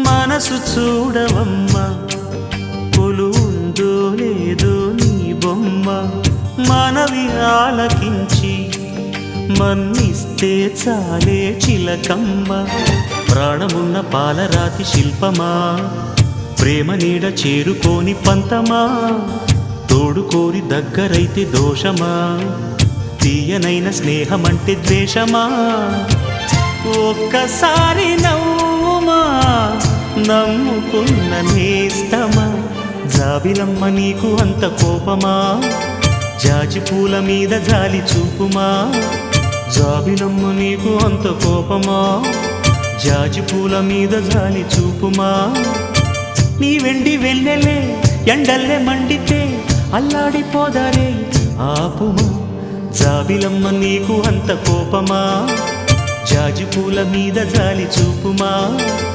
మనసు చూడవమ్మా కొలువుందో లేదో నీ బొమ్మ మనవి ఆలకించి మన్నిస్తే చాలే చిలకమ్మ ప్రాణమున్న పాలరాతి శిల్పమా ప్రేమ నీడ చేరుకోని పంతమా తోడుకోరి దగ్గరైతే దోషమా తీయనైన స్నేహమంటే ద్వేషమా ఒక్కసారి నవ్వుమా నమ్ముకున్న నేస్తమా జాబిలమ్మ నీకు అంత కోపమా జాజి పూల మీద జాలి చూపుమా జాబిలమ్మ నీకు అంత కోపమా జాజి పూల మీద జాలి చూపుమా నీ వెండి వెళ్ళలే ఎండల్లే మండితే అల్లాడిపోదారే ఆపుమా జాబిలమ్మ నీకు అంత కోపమా జాజి పూల మీద జాలి చూపుమా